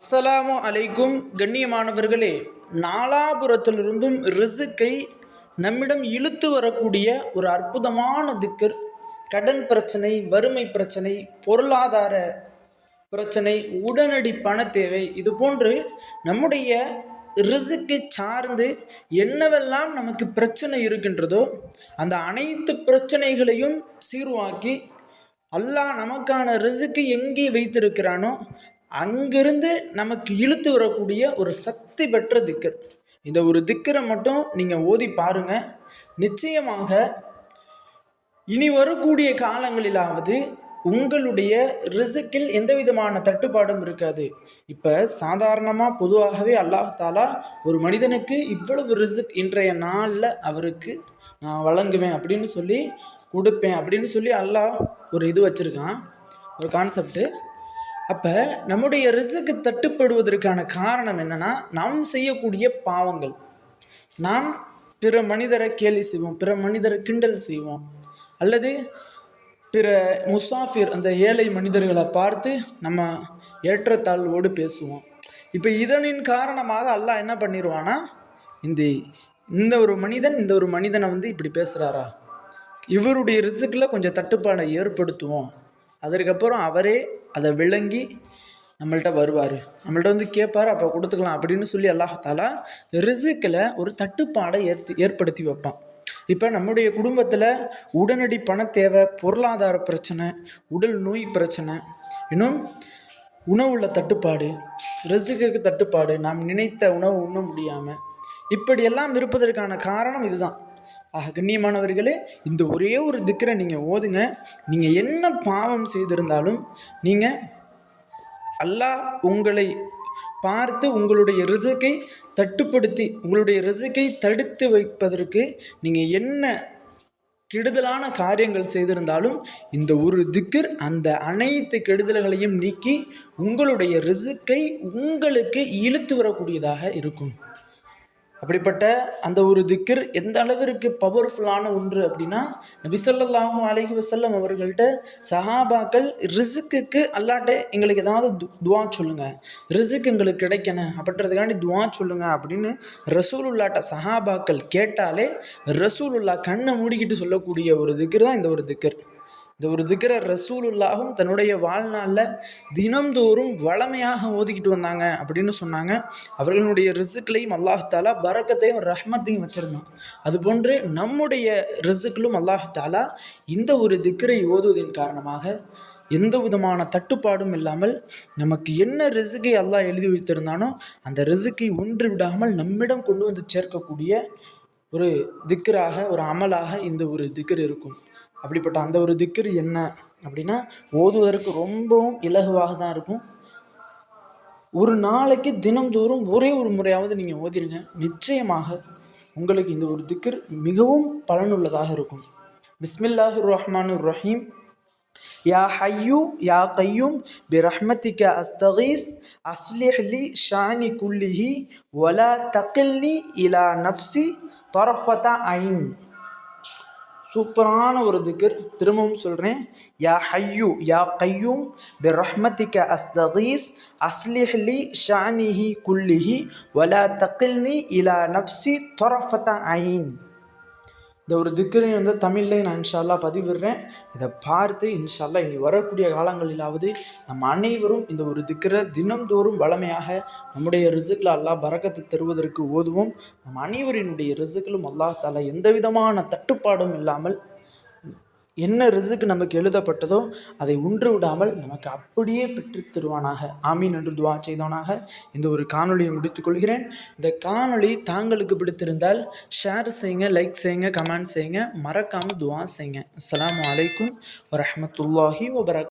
அஸ்ஸலாமு அலைக்கும். கண்ணியமானவர்களே, நாலாபுரத்திலிருந்தும் ரிசுக்கை நம்மிடம் இழுத்து வரக்கூடிய ஒரு அற்புதமான திக்கர். கடன் பிரச்சனை, வறுமை பிரச்சனை, பொருளாதார பிரச்சனை, உடனடி பண தேவை, இது போன்று நம்முடைய ரிசுக்கை சார்ந்து என்னவெல்லாம் நமக்கு பிரச்சனை இருக்கின்றதோ அந்த அனைத்து பிரச்சனைகளையும் சீர்வாக்கி அல்லாஹ் நமக்கான ரிசுக்கை எங்கே வைத்திருக்கிறானோ அங்கிருந்து நமக்கு இழுத்து வரக்கூடிய ஒரு சக்தி பெற்ற திக்கர். இந்த ஒரு திக்கரை மட்டும் நீங்கள் ஓதி பாருங்கள். நிச்சயமாக இனி வரக்கூடிய காலங்களிலாவது உங்களுடைய ரிசுக்கில் எந்த விதமான தட்டுப்பாடும் இருக்காது. இப்போ சாதாரணமாக பொதுவாகவே அல்லாஹ் தாலா ஒரு மனிதனுக்கு இவ்வளவு ரிசுக் இன்றைய நாளில் அவருக்கு நான் வழங்குவேன் அப்படின்னு சொல்லி கொடுப்பேன் அப்படின்னு சொல்லி அல்லாஹ் ஒரு இது வச்சுருக்கான், ஒரு கான்செப்டு. அப்போ நம்முடைய ரிசுக்கு தட்டுப்படுவதற்கான காரணம் என்னென்னா, நாம் செய்யக்கூடிய பாவங்கள். நாம் பிற மனிதரை கேலி செய்வோம், பிற மனிதரை கிண்டல் செய்வோம், அல்லது பிற முசாஃபிர் அந்த ஏழை மனிதர்களை பார்த்து நம்ம ஏற்றத்தாழ்வோடு பேசுவோம். இப்போ இதனின் காரணமாக அல்லாஹ் என்ன பண்ணிடுவான்னா, இந்த ஒரு மனிதனை இப்படி பேசுகிறாரா, இவருடைய ரிசுக்கில் கொஞ்சம் தட்டுப்பாடை ஏற்படுத்துவோம், அதற்கப்புறம் அவரே அதை விளங்கி நம்மள்கிட்ட வருவார், நம்மள்கிட்ட கேட்பார், அப்போ கொடுத்துக்கலாம் அப்படின்னு சொல்லி அல்லாஹ் தாலா ரிசுக்கில் ஒரு தட்டுப்பாடை ஏற்படுத்தி வைப்பான். இப்போ நம்முடைய குடும்பத்தில் உடனடி பண தேவை, பொருளாதார பிரச்சனை, உடல் நோய் பிரச்சனை, இன்னும் உணவுள்ள தட்டுப்பாடு, ரிசுக்குக்கு தட்டுப்பாடு, நாம் நினைத்த உணவு உண்ண முடியாமல், இப்படியெல்லாம் இருப்பதற்கான காரணம் இதுதான். கண்ணியமானவர்களே, இந்த ஒரே ஒரு திக்கரை நீங்கள் ஓதுங்க. நீங்கள் என்ன பாவம் செய்திருந்தாலும் நீங்கள் அல்லாஹ் உங்களை பார்த்து உங்களுடைய ரிசுக்கை தட்டுப்படுத்தி உங்களுடைய ரிசுக்கை தடுத்து வைப்பதற்கு நீங்கள் என்ன கெடுதலான காரியங்கள் செய்திருந்தாலும் இந்த ஒரு திக்கர் அந்த அனைத்து கெடுதல்களையும் நீக்கி உங்களுடைய ரிசுக்கை உங்களுக்கு இழுத்து வரக்கூடியதாக இருக்கும். அப்படிப்பட்ட அந்த ஒரு திக்கர் எந்த அளவிற்கு பவர்ஃபுல்லான ஒன்று அப்படின்னா, நபி ஸல்லல்லாஹு அலைஹி வஸல்லம் அவர்கள்ட்ட சஹாபாக்கள் ரிசுக்குக்கு அல்லாட்ட எங்களுக்கு ஏதாவது துவா சொல்லுங்கள், ரிசுக்கு எங்களுக்கு கிடைக்கணும் அப்படின்றதுக்காண்டி துவா சொல்லுங்கள் அப்படின்னு ரசூலுல்லாட்ட சஹாபாக்கள் கேட்டாலே ரசூலுல்லா கண்ணை மூடிக்கிட்டு சொல்லக்கூடிய ஒரு திக்கர் தான் இந்த ஒரு திக்கர். இந்த ஒரு திக்கரை ரசூலுல்லாஹும் தன்னுடைய வாழ்நாளில் தினம்தோறும் வளமையாக ஓதிக்கிட்டு வந்தாங்க அப்படின்னு சொன்னாங்க. அவர்களுடைய ரிசுக்கிலையும் அல்லாஹ் தாலா பரக்கத்தையும் ரஹ்மத்தையும் வச்சுருந்தான். அதுபோன்று நம்முடைய ரிசுக்கிலும் அல்லாஹ் தாலா இந்த ஒரு திக்கரை ஓதுவதன் காரணமாக எந்த விதமான தட்டுப்பாடும் இல்லாமல் நமக்கு என்ன ரிசுக்கை அல்லாஹ் எழுதி வைத்திருந்தானோ அந்த ரிசுக்கை ஒன்று விடாமல் நம்மிடம் கொண்டு வந்து சேர்க்கக்கூடிய ஒரு திக்கராக, ஒரு அமலாக இந்த ஒரு திக்கர் இருக்கும். அப்படிப்பட்ட அந்த ஒரு திக்கர் என்ன அப்படின்னா, ஓதுவதற்கு ரொம்பவும் இலகுவாக தான் இருக்கும். ஒரு நாளைக்கு தினம்தோறும் ஒரே ஒரு முறையாவது நீங்கள் ஓதிடுங்க. நிச்சயமாக உங்களுக்கு இந்த ஒரு திக்கர் மிகவும் பலனுள்ளதாக இருக்கும். பிஸ்மில்லாஹிர் ரஹ்மானிர் ரஹீம். யா ஹய்யூ யா கையூம் பிரஹ்மதிக அஸ்தகீஸ் அஸ்லிஹ் லி ஷானி குல்லிஹி வலா தகில்னி இலா நஃப்ஸி தரஃபத ஐன். சூப்பரான ஒரு திக்கர். திரும்பவும் சொல்கிறேன். யா ஹய்யூ யா கையூம் பிரஹ்மதிக அஸ்தகீஸ் அஸ்லிஹ் லி ஷானிஹி குல்லிஹி வலா தகில்னி இலா நஃப்ஸி தரஃபத ஐன். இந்த ஒரு திக்கரை தமிழில் நான் இன்ஷா அல்லாஹ் பதிவிடுறேன். இதை பார்த்து இன்ஷா அல்லாஹ் இனி வரக்கூடிய காலங்களிலாவது நம்ம அனைவரும் இந்த ஒரு திக்கரை தினம்தோறும் வளமையாக நம்முடைய ரிசுக்கில் அல்லாஹ் பரக்கத்தை தருவதற்கு ஓதுவோம். நம் அனைவரினுடைய ரிசுக்கிலும் அல்லாஹ் தாலா எந்த விதமான தட்டுப்பாடும் இல்லாமல் என்ன ரிசுக்கு நமக்கு எழுதப்பட்டதோ அதை ஒன்று விடாமல் நமக்கு அப்படியே பெற்று தருவானாக. ஆமீன் என்று துவா செய்தவனாக இந்த ஒரு காணொலியை முடித்துக்கொள்கிறேன். இந்த காணொலி தாங்களுக்கு பிடித்திருந்தால் ஷேர் செய்யுங்க, லைக் செய்யுங்க, கமெண்ட் செய்யுங்க, மறக்காமல் துவா செய்யுங்க. அஸ்ஸலாமு அலைக்கும் வரஹ்மத்துல்லாஹி வபரகாத்துஹு.